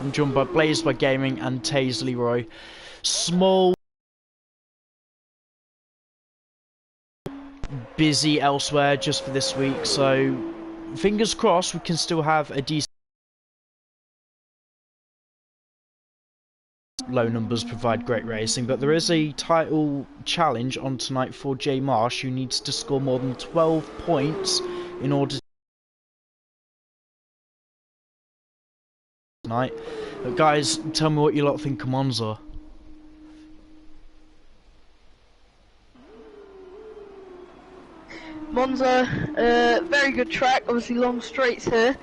I'm joined by Blaze by Gaming and Taze Leroy. Small, busy elsewhere just for this week, so fingers crossed we can still have a decent. Low numbers provide great racing, but there is a title challenge on tonight for Jay Marsh, who needs to score more than 12 points in order to tonight. But guys, tell me what you lot think of Monza. Monza, very good track, obviously long straights here.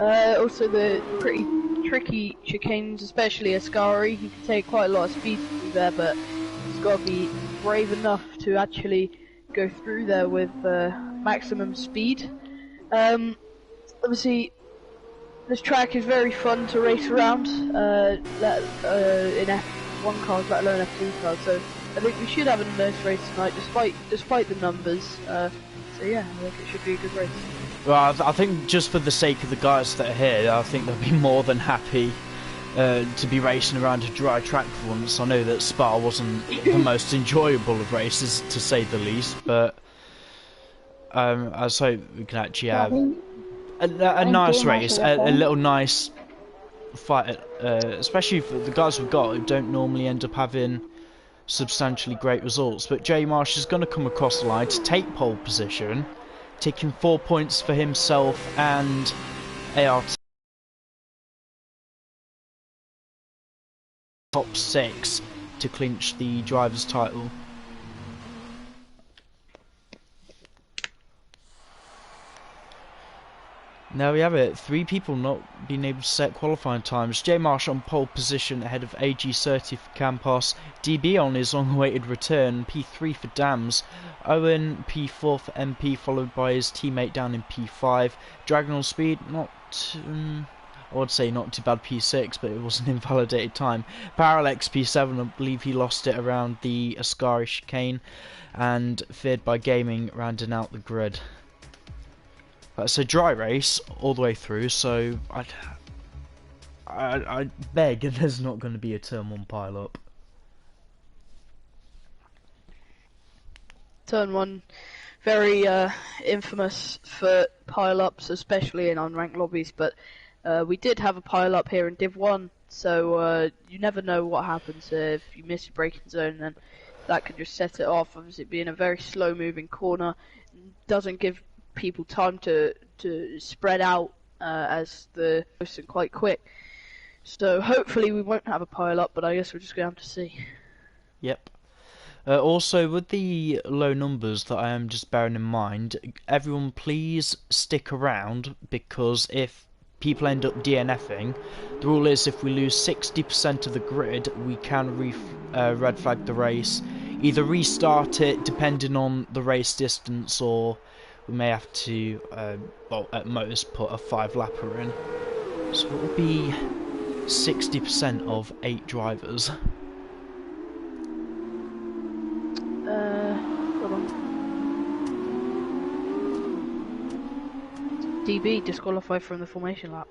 Also the pretty tricky chicanes, especially Ascari. He can take quite a lot of speed through there, but he's got to be brave enough to actually go through there with maximum speed. Obviously, this track is very fun to race around in F1 cars, let alone F2 cars. So I think we should have a nice race tonight, despite the numbers. So yeah, I think it should be a good race. Well, I think just for the sake of the guys that are here, I think they'll be more than happy to be racing around a dry track for once. I know that Spa wasn't the most enjoyable of races, to say the least, but I hope we can actually have a nice race, a little nice fight, especially for the guys we've got who don't normally end up having substantially great results. But Jay Marsh is going to come across the line to take pole position, taking 4 points for himself and ART top 6 to clinch the driver's title. There we have it, 3 people not being able to set qualifying times. Jay Marsh on pole position ahead of AG30 for Campos, DB on his long-awaited return, P3 for Dams, Owen P4 for MP, followed by his teammate down in P5. Dragon on speed, I would say not too bad, P6, but it was an invalidated time. Parallax P7, I believe he lost it around the Ascari chicane, and Feared by Gaming rounding out the grid. It's a dry race all the way through, so I beg there's not going to be a turn 1 pile up. Turn 1, very infamous for pile-ups, especially in unranked lobbies, but we did have a pile-up here in Div 1, so you never know what happens if you miss your braking zone, then that could just set it off. Obviously, being a very slow-moving corner doesn't give people time to spread out as the racing quite quick. So hopefully we won't have a pile up, but I guess we're just going to have to see. Yep. Also, with the low numbers that I am just bearing in mind, everyone please stick around, because if people end up DNFing, the rule is if we lose 60% of the grid, we can red flag the race, either restart it depending on the race distance, or we may have to, well, at most put a 5-lapper in. So it will be 60% of 8 drivers. Hold on. DB disqualified from the formation lap.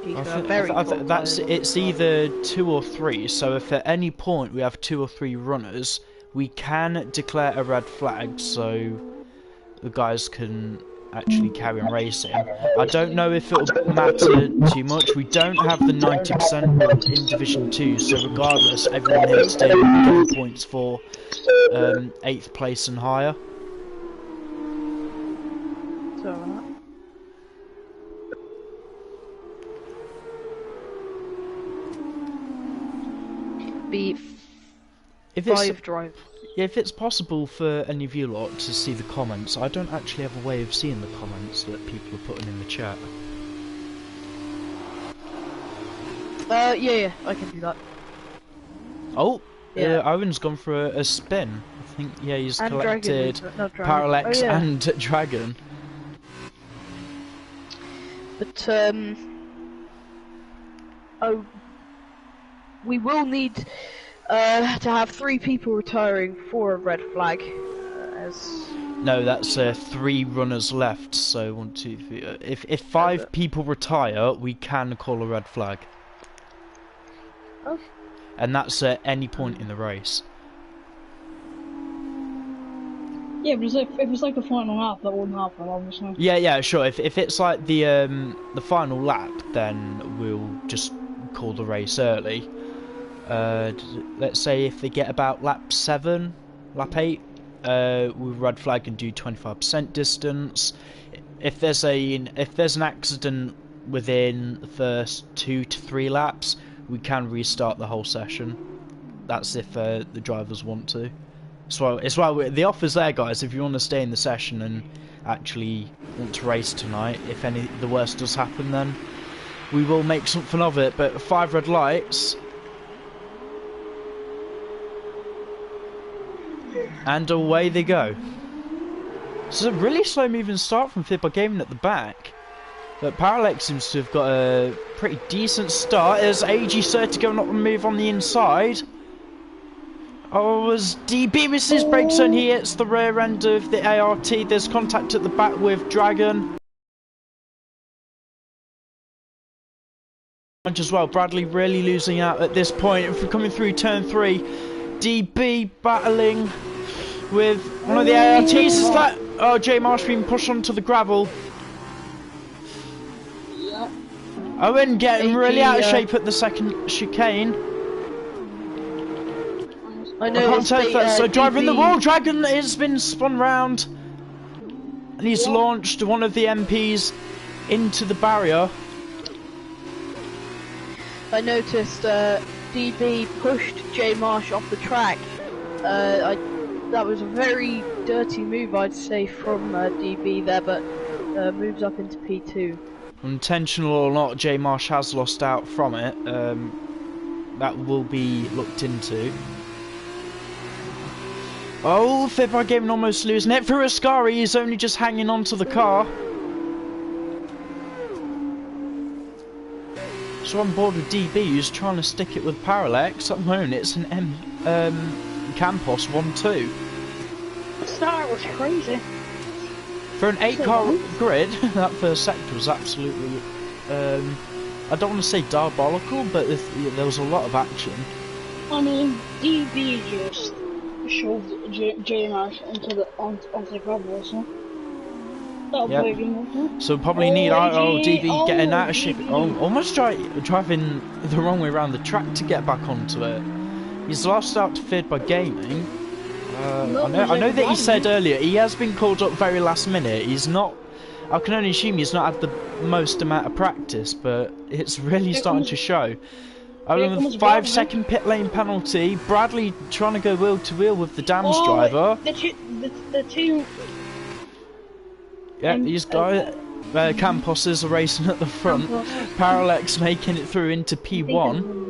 It's either 2 or 3, so if at any point we have 2 or 3 runners, we can declare a red flag, so the guys can actually carry on racing. I don't know if it'll matter too much. We don't have the 90% rule in Division 2, so regardless, everyone here today will be getting points for 8th place and higher. Be if 5 drive. Yeah, if it's possible for any of you lot to see the comments, I don't actually have a way of seeing the comments that people are putting in the chat. Yeah, I can do that. Oh, yeah. Owen's gone for a spin. I think, yeah, he's and collected Dragon, Parallax and Dragon. But, we will need to have 3 people retiring for a red flag, As No, that's 3 runners left. So 1, 2, 3. If 5 people retire, we can call a red flag. Oh. And that's at any point in the race. Yeah, but if it's like the final lap, that wouldn't happen, obviously. Yeah, sure. If it's like the final lap, then we'll just call the race early. Let's say if they get about lap 7, lap 8, we'll red flag and do 25% distance. If there's an accident within the first 2 to 3 laps, we can restart the whole session. That's if the drivers want to. So it's why the offer's there, guys. If you want to stay in the session and actually want to race tonight, if the worst does happen, then we will make something of it. But 5 red lights, and away they go. It's a really slow moving start from Fidbar Gaming at the back. But Parallax seems to have got a pretty decent start as AG30 going up the move on the inside. Oh, as DB misses brakes and he hits the rear end of the ART. There's contact at the back with Dragon. As well, Bradley really losing out at this point. If we're coming through turn 3, DB battling with one of the ARTs. Is that... Oh, J Marsh being pushed onto the gravel. Yeah. Owen getting really out of shape at the second chicane. I know. So driving the wall, Dragon has been spun round, and he's launched one of the MPs into the barrier. I noticed DB pushed J Marsh off the track. That was a very dirty move, I'd say, from DB there, but moves up into P2. Intentional or not, J Marsh has lost out from it. That will be looked into. Oh, Fidbar Gaming almost losing it. For Ascari, he's only just hanging on to the car. So on board with DB, who's trying to stick it with Parallax. At the moment, it's an Campos 1-2. The start was crazy. For an 8-car grid, that first sector was absolutely, I don't want to say diabolical, but there was a lot of action. I mean, DB just shoved J Marsh onto the gravel, so that'll play again. So probably need DB getting out of shape. Almost driving the wrong way around the track to get back onto it. He's lost out to Fidbar Gaming. I know that he said earlier he has been called up very last minute. He's not. I can only assume he's not had the most amount of practice, but it's really starting to show. With a 5-second pit lane penalty, Bradley trying to go wheel to wheel with the Dams driver. The two. Yeah, these guys. Campos is racing at the front. Parallax making it through into P1.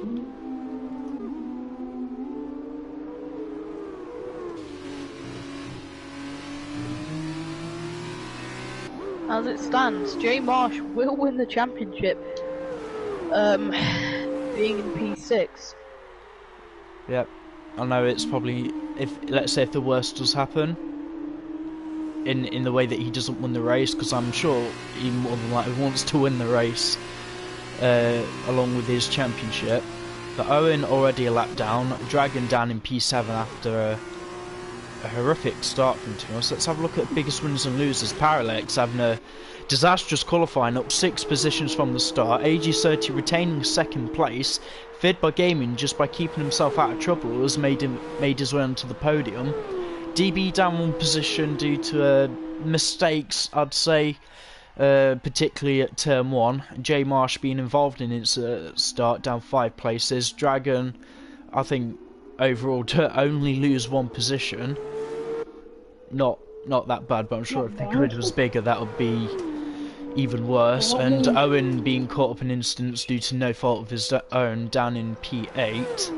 As it stands, J Marsh will win the championship, being in P6. Yep, I know it's probably, let's say if the worst does happen, in the way that he doesn't win the race, because I'm sure he more than likely wants to win the race, along with his championship. But Owen already a lap down, Dragon down in P7 after a horrific start from us. Let's have a look at biggest winners and losers. Parallax having a disastrous qualifying, up 6 positions from the start. AG30 retaining second place. Fidbar Gaming, just by keeping himself out of trouble, has made his way onto the podium. DB down 1 position due to mistakes, I'd say, particularly at turn 1. J Marsh being involved in its start, down 5 places. Dragon, I think, overall to only lose 1 position. Not that bad, but I'm sure if the grid was bigger that would be even worse. And Owen being caught up in incidents due to no fault of his own, down in P8.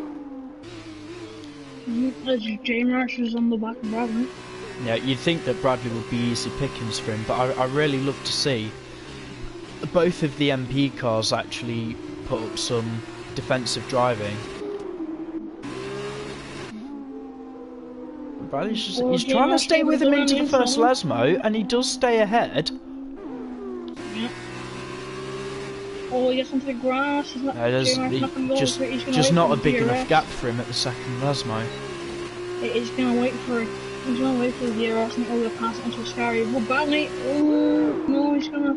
J Marsh is on the back of Bradley. Yeah, you'd think that Bradley would be easy pickings for him, but I really love to see both of the MP cars actually put up some defensive driving. Bradley's just, Well, he's yeah, trying to that's stay with him the into the one first in Lesmo, and he does stay ahead. Yeah. Oh, he gets onto the grass. He's not. J-Mar's not gonna go just for it. He's gonna just wait not for a big the enough DRS. gap for him at the second Lesmo. He's gonna wait for it. He's gonna wait for the DRS and he'll pass it into Scary. Well, Bradley. Oh no, he's gonna.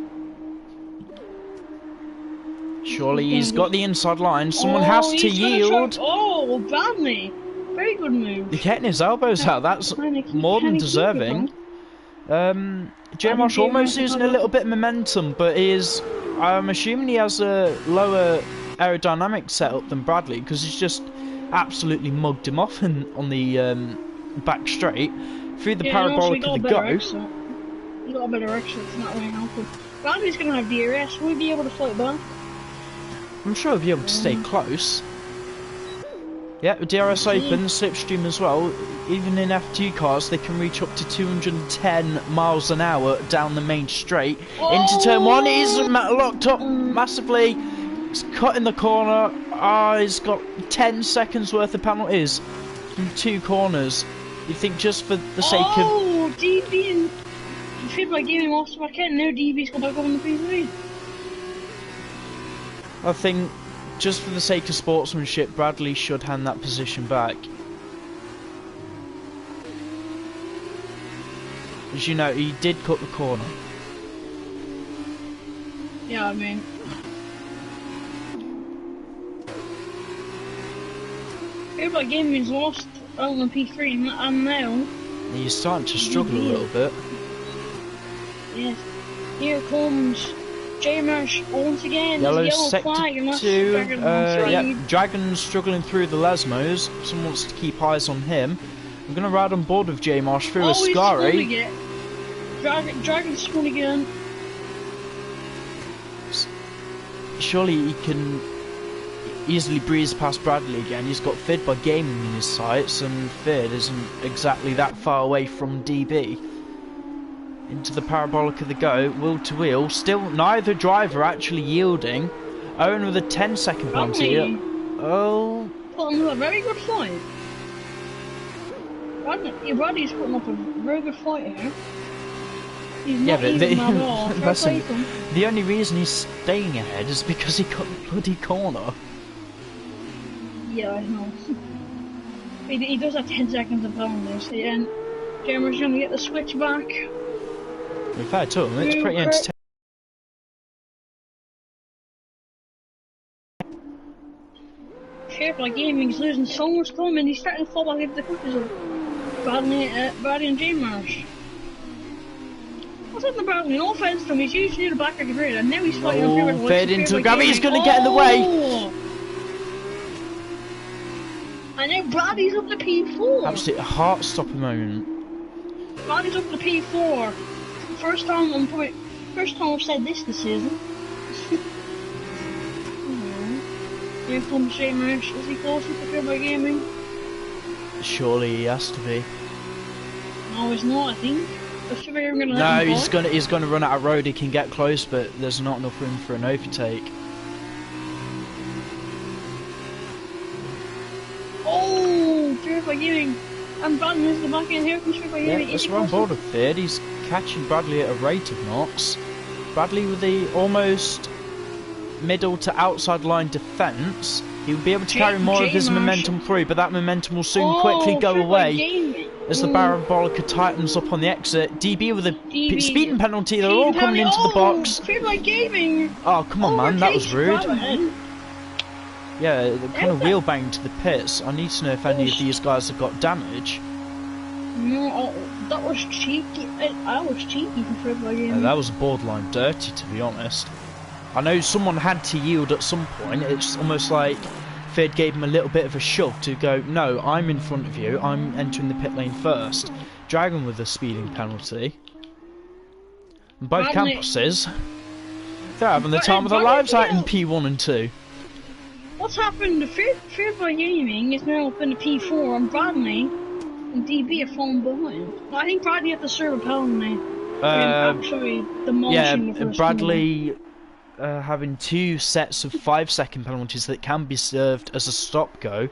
Surely he's got the inside line. Someone Oh, has to he's gonna yield. Try... Oh, Bradley. Very good move. He's getting his elbows out. That's more than deserving. J Marsh almost losing a little bit of momentum, but I'm assuming he has a lower aerodynamic setup than Bradley, because he's just absolutely mugged him off on the back straight through the parabolic of the go. He got a better exit, it's not really helpful. Bradley's gonna have DRS, will he be able to fight back? I'm sure he'll be able to stay close. Yeah, with DRS open, slipstream as well. Even in F2 cars, they can reach up to 210 miles an hour down the main straight. Into turn one, he's locked up massively. He's cut in the corner. He's got 10 seconds worth of penalties from 2 corners. You think just for the sake of... Oh, DB and... I feel like giving off to my kid, now DB's come back up on the P3. I think just for the sake of sportsmanship, Bradley should hand that position back. As you know, he did cut the corner. Yeah, I mean... Everybody Gaming's lost out on P3 and now... He's starting to struggle a little bit. Yes. Here comes J-Marsh once again. Yellow Yellow sector flag, and that's 2. Dragon's Yeah, Dragon's struggling through the Lesmos. Someone wants to keep eyes on him. I'm going to ride on board with J Marsh through a Scary. Dragon's spun again. Surely he can easily breeze past Bradley again. He's got Fid by Gaming in his sights, and Fid isn't exactly that far away from DB. Into the parabolic of the go, wheel to wheel. Still neither driver actually yielding. Owen with a 10-second penalty. Oh. Putting up a very good fight. Bradley's putting up a very good fight here. He's not even at all. Listen, the only reason he's staying ahead is because he got the bloody corner. Yeah, I know. He does have 10 seconds of penalties, and Jeremy's going to get the switch back. In fact, to him, it's pretty entertaining. Careful, Gaming's losing so much time, and he's starting to fall back into the quickness of Bradley and J-Marsh. What's up with Bradley? No offense to him, he's usually the back of the grid, and now he's fighting on people. Fed into the gravity, he's going to get in the way. And now Bradley's up to P4. Absolute heart-stopping moment. Bradley's up to P4. First time I've said this season. Here comes J-Marsh. Is he closer to Field by Gaming? Surely he has to be. No, he's not, I think. No, he's gonna run out of road. He can get close, but there's not enough room for an overtake. Oh, Field by Gaming. And Bradley is the back end. Here comes Field by Gaming. Yeah, that's on board with third. He's catching Bradley at a rate of knots. Bradley with the almost middle to outside line defence. He'll be able to carry more of his momentum through, but that momentum will soon quickly go away as the Parabolica tightens up on the exit. DB with a speeding penalty. They're all coming into the box. Oh, come on, man, that was rude. Yeah, they kind of wheel banged to the pits. I need to know if any of these guys have got damage. No, that was cheeky. I was cheeky for Frivolous Gaming. Yeah, that was borderline dirty, to be honest. I know someone had to yield at some point. It's almost like Fid gave him a little bit of a shove to go, no, I'm in front of you, I'm entering the pit lane first. Dragon with a speeding penalty. And both campuses, they're having the time of their lives out in P1 and 2. What's happened? Feared by Gaming is now up in the P4, and Bradley and DB are falling behind. I think Bradley had to serve a penalty. Actually, demolishing the first Bradley having 2 sets of 5-second penalties that can be served as a stop-go.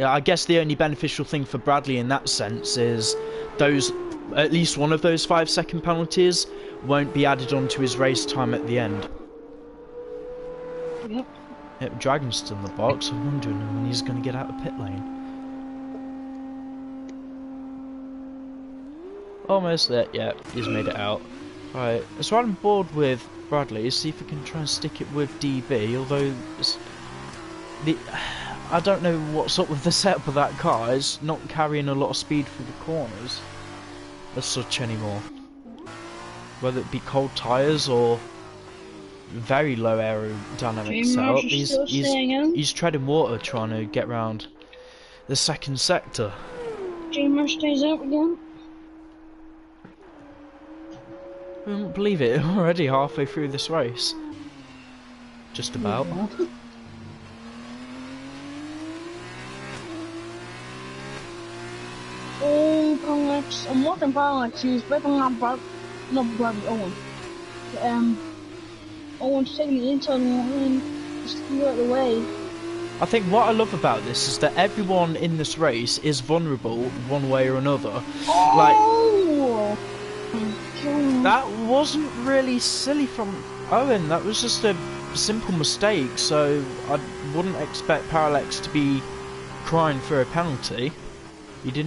I guess the only beneficial thing for Bradley in that sense is those, at least one of those 5-second penalties won't be added onto his race time at the end. Yep. Yep, Dragon's still in the box. I'm wondering when he's going to get out of pit lane. Almost there. Yeah, he's made it out. Right, so I'm bored with Bradley. See if we can try and stick it with DB. Although I don't know what's up with the setup of that car. It's not carrying a lot of speed through the corners as such anymore. Whether it be cold tyres or very low aerodynamic setup, he's treading water trying to get round the second sector. Dreamer stays out again. I don't believe it, already halfway through this race. Just about. Yeah. Oh, Parallax. I'm watching Parallax. He's ripping up Owen. Owen's taking the inside line, just to get out of the way. I think what I love about this is that everyone in this race is vulnerable one way or another. Oh! That wasn't really silly from Owen, that was just a simple mistake, so I wouldn't expect Parallax to be crying for a penalty. He didn't